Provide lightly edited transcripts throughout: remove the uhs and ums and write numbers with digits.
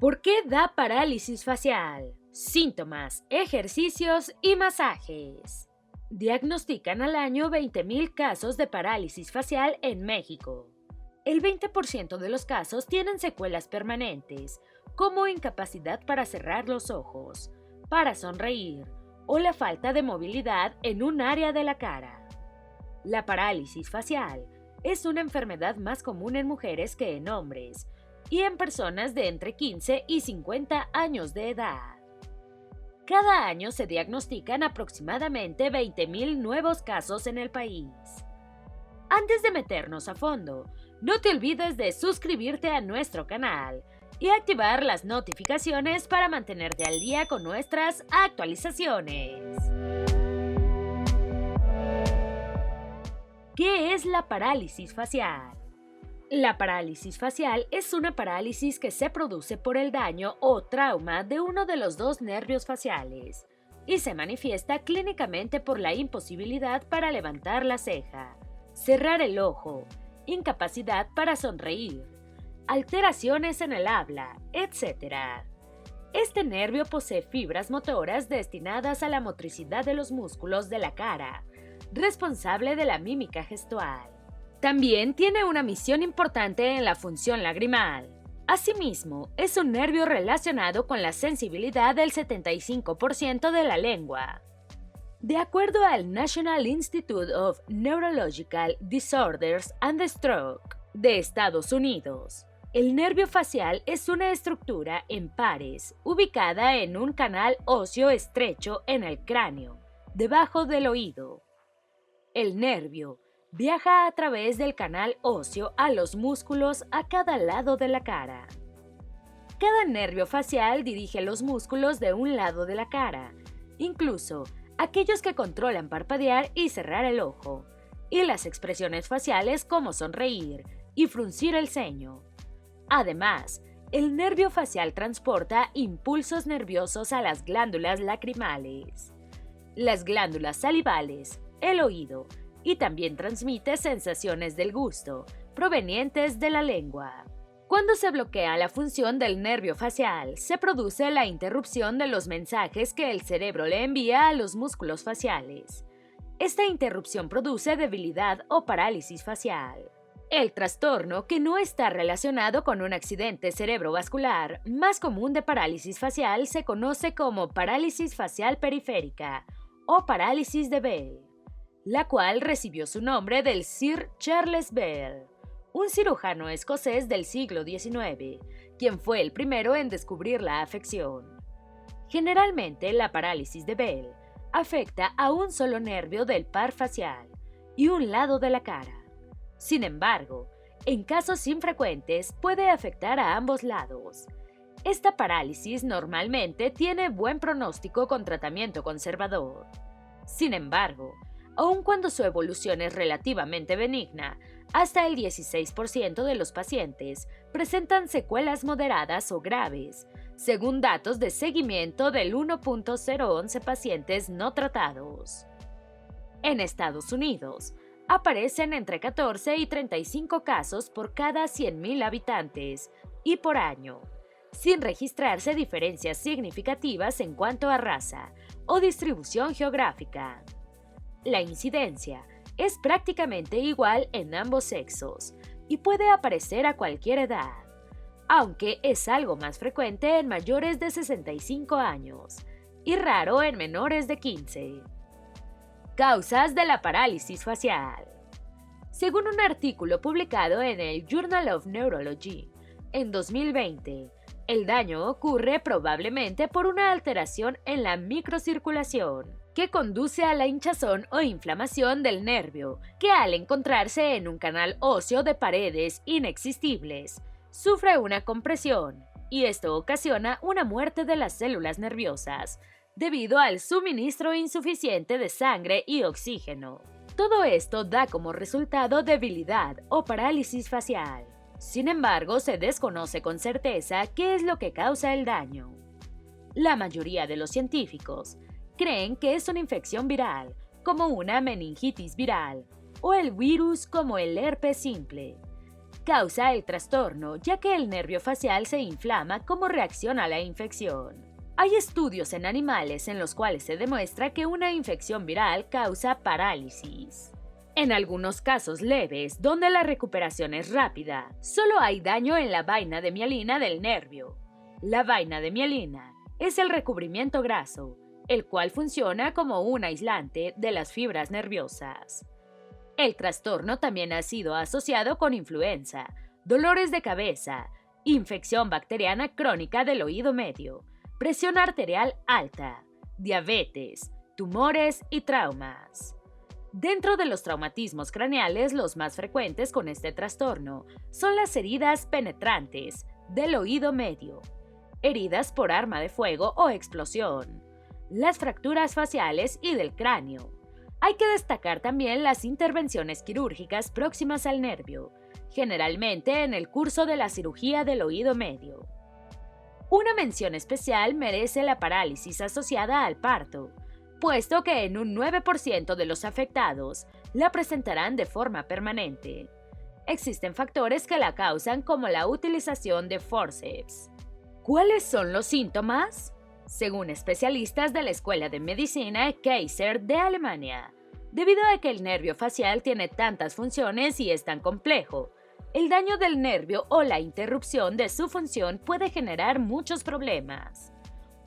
¿Por qué da parálisis facial? Síntomas, ejercicios y masajes. Diagnostican al año 20.000 casos de parálisis facial en México. El 20% de los casos tienen secuelas permanentes, como incapacidad para cerrar los ojos, para sonreír o la falta de movilidad en un área de la cara. La parálisis facial es una enfermedad más común en mujeres que en hombres y en personas de entre 15 y 50 años de edad. Cada año se diagnostican aproximadamente 20.000 nuevos casos en el país. Antes de meternos a fondo, no te olvides de suscribirte a nuestro canal y activar las notificaciones para mantenerte al día con nuestras actualizaciones. ¿Qué es la parálisis facial? La parálisis facial es una parálisis que se produce por el daño o trauma de uno de los dos nervios faciales y se manifiesta clínicamente por la imposibilidad para levantar la ceja, cerrar el ojo, incapacidad para sonreír, alteraciones en el habla, etc. Este nervio posee fibras motoras destinadas a la motricidad de los músculos de la cara, responsable de la mímica gestual. También tiene una misión importante en la función lagrimal. Asimismo, es un nervio relacionado con la sensibilidad del 75% de la lengua. De acuerdo al National Institute of Neurological Disorders and Stroke de Estados Unidos, el nervio facial es una estructura en pares ubicada en un canal óseo estrecho en el cráneo, debajo del oído. El nervio viaja a través del canal óseo a los músculos a cada lado de la cara. Cada nervio facial dirige los músculos de un lado de la cara, incluso aquellos que controlan parpadear y cerrar el ojo, y las expresiones faciales como sonreír y fruncir el ceño. Además, el nervio facial transporta impulsos nerviosos a las glándulas lacrimales, las glándulas salivales, el oído, y también transmite sensaciones del gusto, provenientes de la lengua. Cuando se bloquea la función del nervio facial, se produce la interrupción de los mensajes que el cerebro le envía a los músculos faciales. Esta interrupción produce debilidad o parálisis facial. El trastorno, que no está relacionado con un accidente cerebrovascular, más común de parálisis facial, se conoce como parálisis facial periférica o parálisis de Bell, la cual recibió su nombre del Sir Charles Bell, un cirujano escocés del siglo XIX, quien fue el primero en descubrir la afección. Generalmente, la parálisis de Bell afecta a un solo nervio del par facial y un lado de la cara. Sin embargo, en casos infrecuentes puede afectar a ambos lados. Esta parálisis normalmente tiene buen pronóstico con tratamiento conservador. Sin embargo, aun cuando su evolución es relativamente benigna, hasta el 16% de los pacientes presentan secuelas moderadas o graves, según datos de seguimiento del 1.011 pacientes no tratados. En Estados Unidos, aparecen entre 14 y 35 casos por cada 100.000 habitantes y por año, sin registrarse diferencias significativas en cuanto a raza o distribución geográfica. La incidencia es prácticamente igual en ambos sexos y puede aparecer a cualquier edad, aunque es algo más frecuente en mayores de 65 años y raro en menores de 15. Causas de la parálisis facial. Según un artículo publicado en el Journal of Neurology en 2020, el daño ocurre probablemente por una alteración en la microcirculación, que conduce a la hinchazón o inflamación del nervio, que al encontrarse en un canal óseo de paredes inexistibles, sufre una compresión, y esto ocasiona una muerte de las células nerviosas, debido al suministro insuficiente de sangre y oxígeno. Todo esto da como resultado debilidad o parálisis facial. Sin embargo, se desconoce con certeza qué es lo que causa el daño. La mayoría de los científicos creen que es una infección viral, como una meningitis viral, o el virus como el herpes simple. causa el trastorno, ya que el nervio facial se inflama como reacción a la infección. Hay estudios en animales en los cuales se demuestra que una infección viral causa parálisis. En algunos casos leves, donde la recuperación es rápida, solo hay daño en la vaina de mielina del nervio. La vaina de mielina es el recubrimiento graso, el cual funciona como un aislante de las fibras nerviosas. El trastorno también ha sido asociado con influenza, dolores de cabeza, infección bacteriana crónica del oído medio, presión arterial alta, diabetes, tumores y traumas. Dentro de los traumatismos craneales, los más frecuentes con este trastorno son las heridas penetrantes del oído medio, heridas por arma de fuego o explosión, las fracturas faciales y del cráneo. Hay que destacar también las intervenciones quirúrgicas próximas al nervio, generalmente en el curso de la cirugía del oído medio. Una mención especial merece la parálisis asociada al parto, puesto que en un 9% de los afectados la presentarán de forma permanente. Existen factores que la causan, como la utilización de forceps. ¿Cuáles son los síntomas? Según especialistas de la Escuela de Medicina Kaiser de Alemania, debido a que el nervio facial tiene tantas funciones y es tan complejo, el daño del nervio o la interrupción de su función puede generar muchos problemas.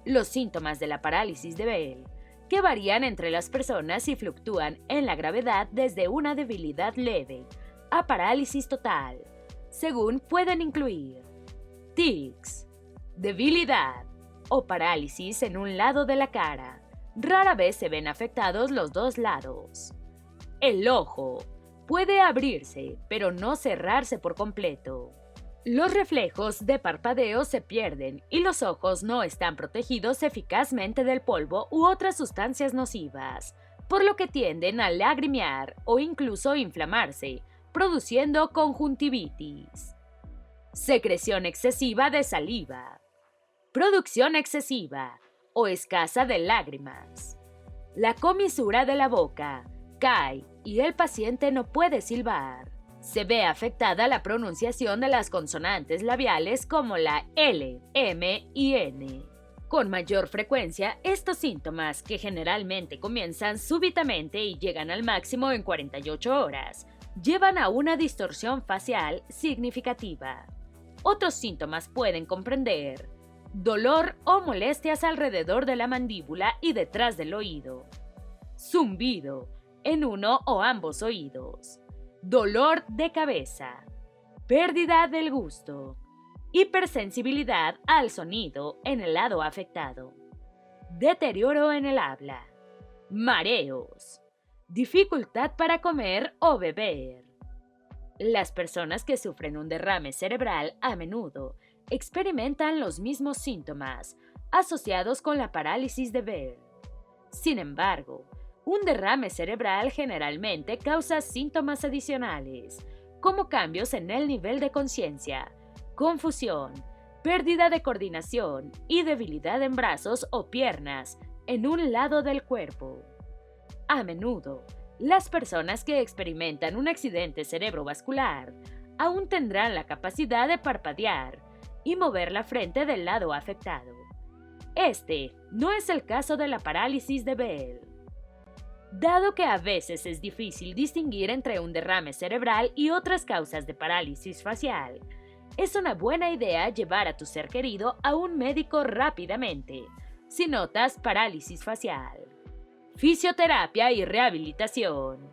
Los síntomas de la parálisis de Bell, que varían entre las personas y fluctúan en la gravedad desde una debilidad leve a parálisis total, según pueden incluir tics, debilidad o parálisis en un lado de la cara. Rara vez se ven afectados los dos lados. El ojo puede abrirse, pero no cerrarse por completo. Los reflejos de parpadeo se pierden y los ojos no están protegidos eficazmente del polvo u otras sustancias nocivas, por lo que tienden a lagrimear o incluso inflamarse, produciendo conjuntivitis. Secreción excesiva de saliva. Producción excesiva o escasa de lágrimas. La comisura de la boca cae y el paciente no puede silbar. Se ve afectada la pronunciación de las consonantes labiales como la L, M y N. Con mayor frecuencia, estos síntomas, que generalmente comienzan súbitamente y llegan al máximo en 48 horas, llevan a una distorsión facial significativa. Otros síntomas pueden comprender dolor o molestias alrededor de la mandíbula y detrás del oído, zumbido en uno o ambos oídos, dolor de cabeza, pérdida del gusto, hipersensibilidad al sonido en el lado afectado, deterioro en el habla, mareos, dificultad para comer o beber. Las personas que sufren un derrame cerebral a menudo experimentan los mismos síntomas asociados con la parálisis de Bell. Sin embargo, un derrame cerebral generalmente causa síntomas adicionales, como cambios en el nivel de conciencia, confusión, pérdida de coordinación y debilidad en brazos o piernas en un lado del cuerpo. A menudo, las personas que experimentan un accidente cerebrovascular aún tendrán la capacidad de parpadear y mover la frente del lado afectado. Este no es el caso de la parálisis de Bell. Dado que a veces es difícil distinguir entre un derrame cerebral y otras causas de parálisis facial, es una buena idea llevar a tu ser querido a un médico rápidamente si notas parálisis facial. Fisioterapia y rehabilitación.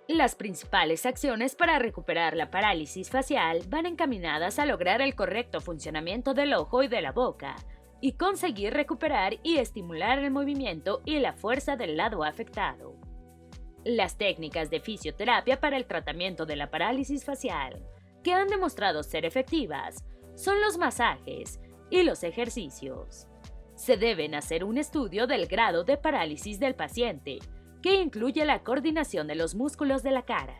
Las principales acciones para recuperar la parálisis facial van encaminadas a lograr el correcto funcionamiento del ojo y de la boca, y conseguir recuperar y estimular el movimiento y la fuerza del lado afectado. Las técnicas de fisioterapia para el tratamiento de la parálisis facial, que han demostrado ser efectivas, son los masajes y los ejercicios. Se deben hacer un estudio del grado de parálisis del paciente, que incluye la coordinación de los músculos de la cara,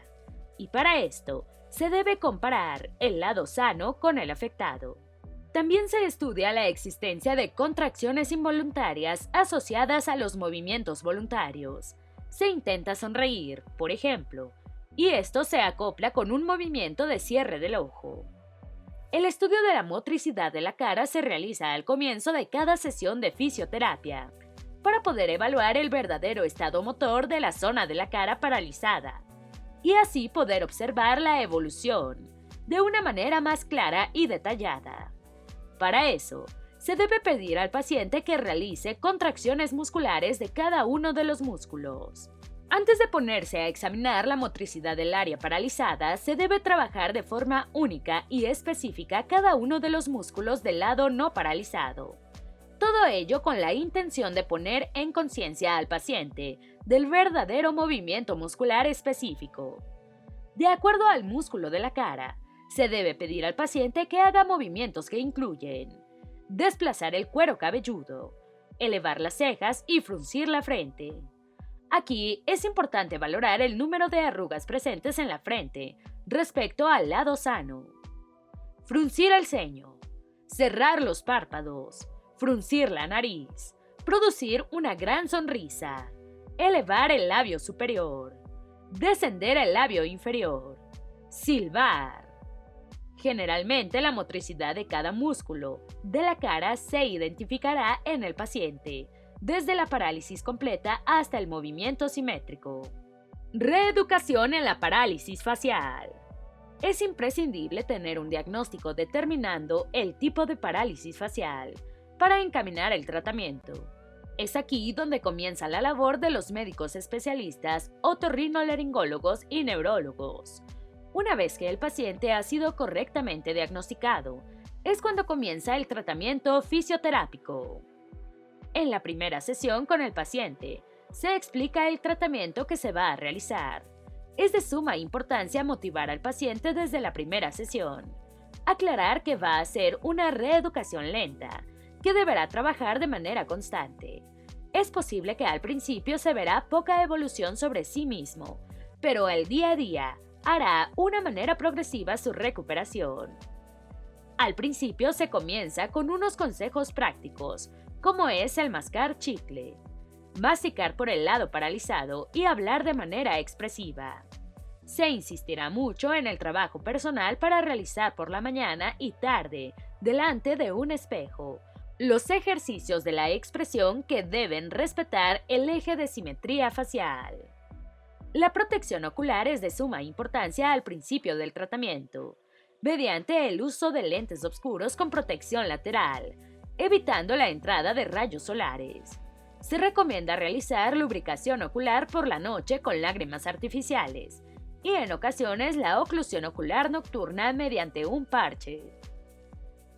y para esto se debe comparar el lado sano con el afectado. También se estudia la existencia de contracciones involuntarias asociadas a los movimientos voluntarios. Se intenta sonreír, por ejemplo, y esto se acopla con un movimiento de cierre del ojo. El estudio de la motricidad de la cara se realiza al comienzo de cada sesión de fisioterapia, para poder evaluar el verdadero estado motor de la zona de la cara paralizada, y así poder observar la evolución de una manera más clara y detallada. Para eso, se debe pedir al paciente que realice contracciones musculares de cada uno de los músculos. Antes de ponerse a examinar la motricidad del área paralizada, se debe trabajar de forma única y específica cada uno de los músculos del lado no paralizado. Todo ello con la intención de poner en conciencia al paciente del verdadero movimiento muscular específico. De acuerdo al músculo de la cara, se debe pedir al paciente que haga movimientos que incluyen desplazar el cuero cabelludo, elevar las cejas y fruncir la frente. Aquí es importante valorar el número de arrugas presentes en la frente respecto al lado sano. Fruncir el ceño, cerrar los párpados, fruncir la nariz, producir una gran sonrisa, elevar el labio superior, descender el labio inferior, silbar. Generalmente la motricidad de cada músculo de la cara se identificará en el paciente, desde la parálisis completa hasta el movimiento simétrico. Reeducación en la parálisis facial. Es imprescindible tener un diagnóstico determinando el tipo de parálisis facial para encaminar el tratamiento. Es aquí donde comienza la labor de los médicos especialistas, otorrinolaringólogos y neurólogos. Una vez que el paciente ha sido correctamente diagnosticado, es cuando comienza el tratamiento fisioterápico. En la primera sesión con el paciente, se explica el tratamiento que se va a realizar. Es de suma importancia motivar al paciente desde la primera sesión. Aclarar que va a ser una reeducación lenta, que deberá trabajar de manera constante. Es posible que al principio se verá poca evolución sobre sí mismo, pero el día a día hará una manera progresiva su recuperación. Al principio se comienza con unos consejos prácticos, como es el mascar chicle, masticar por el lado paralizado y hablar de manera expresiva. Se insistirá mucho en el trabajo personal para realizar por la mañana y tarde, delante de un espejo, los ejercicios de la expresión que deben respetar el eje de simetría facial. La protección ocular es de suma importancia al principio del tratamiento, mediante el uso de lentes oscuros con protección lateral, evitando la entrada de rayos solares. Se recomienda realizar lubricación ocular por la noche con lágrimas artificiales y en ocasiones la oclusión ocular nocturna mediante un parche.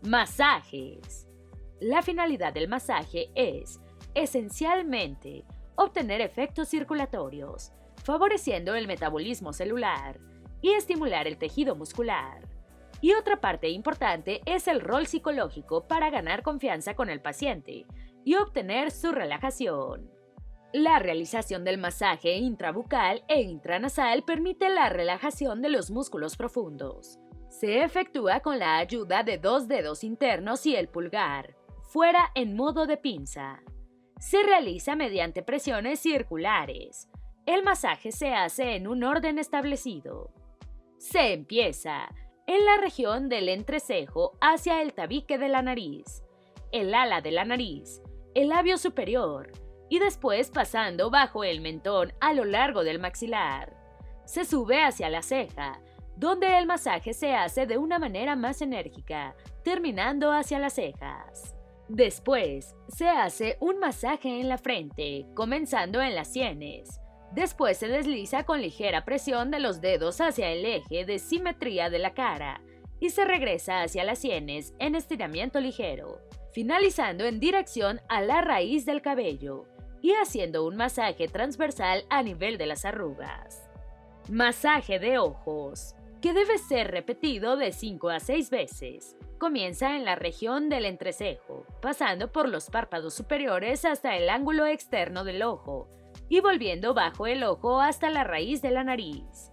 Masajes. La finalidad del masaje es, esencialmente, obtener efectos circulatorios, favoreciendo el metabolismo celular y estimular el tejido muscular. Y otra parte importante es el rol psicológico para ganar confianza con el paciente y obtener su relajación. La realización del masaje intrabucal e intranasal permite la relajación de los músculos profundos. Se efectúa con la ayuda de 2 dedos internos y el pulgar, fuera en modo de pinza. Se realiza mediante presiones circulares. El masaje se hace en un orden establecido. Se empieza en la región del entrecejo hacia el tabique de la nariz, el ala de la nariz, el labio superior y después pasando bajo el mentón a lo largo del maxilar. Se sube hacia la ceja, donde el masaje se hace de una manera más enérgica, terminando hacia las cejas. Después, se hace un masaje en la frente, comenzando en las sienes. Después se desliza con ligera presión de los dedos hacia el eje de simetría de la cara y se regresa hacia las sienes en estiramiento ligero, finalizando en dirección a la raíz del cabello y haciendo un masaje transversal a nivel de las arrugas. Masaje de ojos, que debe ser repetido de 5 a 6 veces. Comienza en la región del entrecejo, pasando por los párpados superiores hasta el ángulo externo del ojo y volviendo bajo el ojo hasta la raíz de la nariz.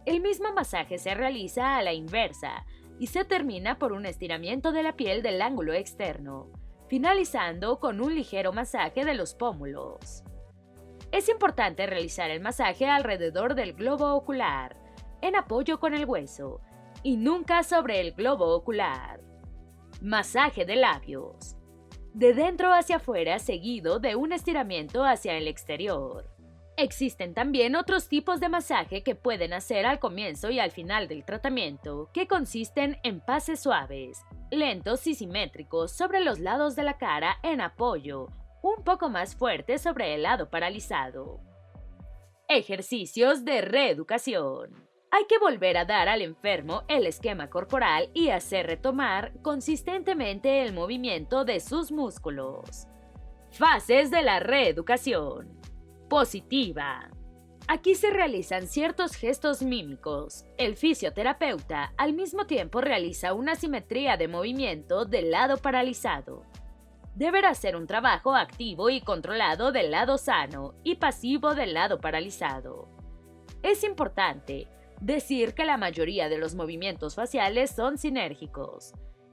El mismo masaje se realiza a la inversa y se termina por un estiramiento de la piel del ángulo externo, finalizando con un ligero masaje de los pómulos. Es importante realizar el masaje alrededor del globo ocular, en apoyo con el hueso y nunca sobre el globo ocular. Masaje de labios. De dentro hacia afuera seguido de un estiramiento hacia el exterior. Existen también otros tipos de masaje que pueden hacer al comienzo y al final del tratamiento, que consisten en pases suaves, lentos y simétricos sobre los lados de la cara en apoyo, un poco más fuerte sobre el lado paralizado. Ejercicios de reeducación. Hay que volver a dar al enfermo el esquema corporal y hacer retomar consistentemente el movimiento de sus músculos. Fases de la reeducación. Positiva. Aquí se realizan ciertos gestos mímicos. El fisioterapeuta al mismo tiempo realiza una simetría de movimiento del lado paralizado. Deberá hacer un trabajo activo y controlado del lado sano y pasivo del lado paralizado. Es importante decir que la mayoría de los movimientos faciales son sinérgicos.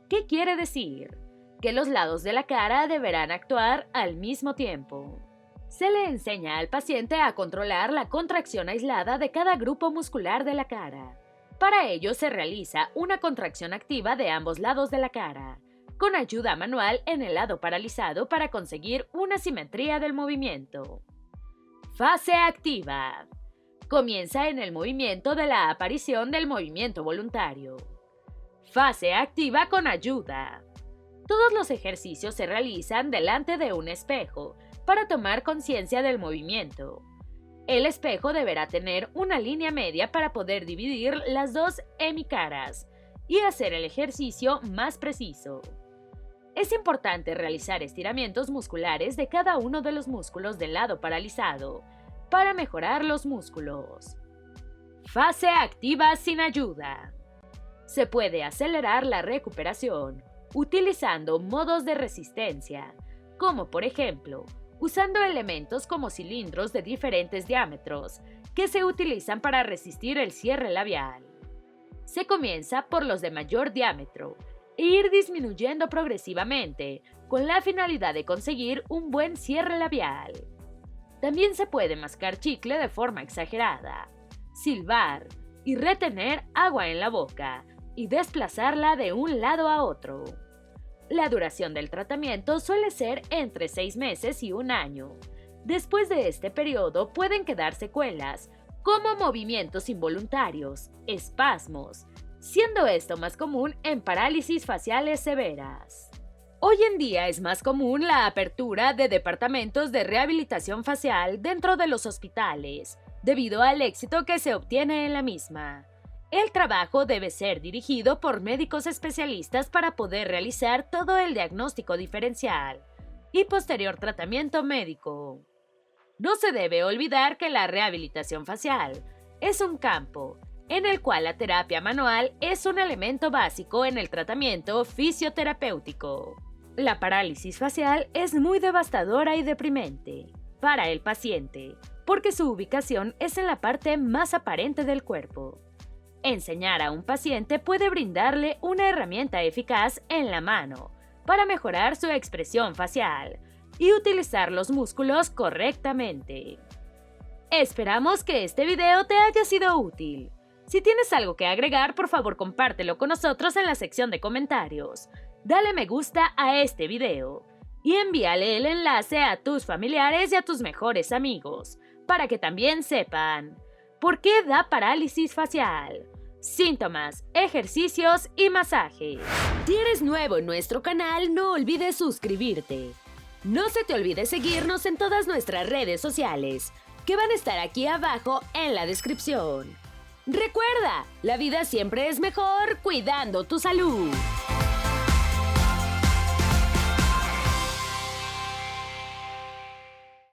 ¿Qué quiere decir? Que los lados de la cara deberán actuar al mismo tiempo. Se le enseña al paciente a controlar la contracción aislada de cada grupo muscular de la cara. Para ello se realiza una contracción activa de ambos lados de la cara, con ayuda manual en el lado paralizado para conseguir una simetría del movimiento. Fase activa. Comienza en el movimiento de la aparición del movimiento voluntario. Fase activa con ayuda. Todos los ejercicios se realizan delante de un espejo para tomar conciencia del movimiento. El espejo deberá tener una línea media para poder dividir las dos hemicaras y hacer el ejercicio más preciso. Es importante realizar estiramientos musculares de cada uno de los músculos del lado paralizado para mejorar los músculos. Fase activa sin ayuda. Se puede acelerar la recuperación utilizando modos de resistencia, como por ejemplo, usando elementos como cilindros de diferentes diámetros que se utilizan para resistir el cierre labial. Se comienza por los de mayor diámetro e ir disminuyendo progresivamente con la finalidad de conseguir un buen cierre labial. También se puede mascar chicle de forma exagerada, silbar y retener agua en la boca y desplazarla de un lado a otro. La duración del tratamiento suele ser entre 6 meses y 1 año. Después de este periodo pueden quedar secuelas, como movimientos involuntarios, espasmos, siendo esto más común en parálisis faciales severas. Hoy en día es más común la apertura de departamentos de rehabilitación facial dentro de los hospitales, debido al éxito que se obtiene en la misma. El trabajo debe ser dirigido por médicos especialistas para poder realizar todo el diagnóstico diferencial y posterior tratamiento médico. No se debe olvidar que la rehabilitación facial es un campo en el cual la terapia manual es un elemento básico en el tratamiento fisioterapéutico. La parálisis facial es muy devastadora y deprimente para el paciente, porque su ubicación es en la parte más aparente del cuerpo. Enseñar a un paciente puede brindarle una herramienta eficaz en la mano para mejorar su expresión facial y utilizar los músculos correctamente. Esperamos que este video te haya sido útil. Si tienes algo que agregar, por favor compártelo con nosotros en la sección de comentarios. Dale me gusta a este video y envíale el enlace a tus familiares y a tus mejores amigos para que también sepan por qué da parálisis facial, síntomas, ejercicios y masajes. Si eres nuevo en nuestro canal, no olvides suscribirte. No se te olvide seguirnos en todas nuestras redes sociales, que van a estar aquí abajo en la descripción. Recuerda, la vida siempre es mejor cuidando tu salud.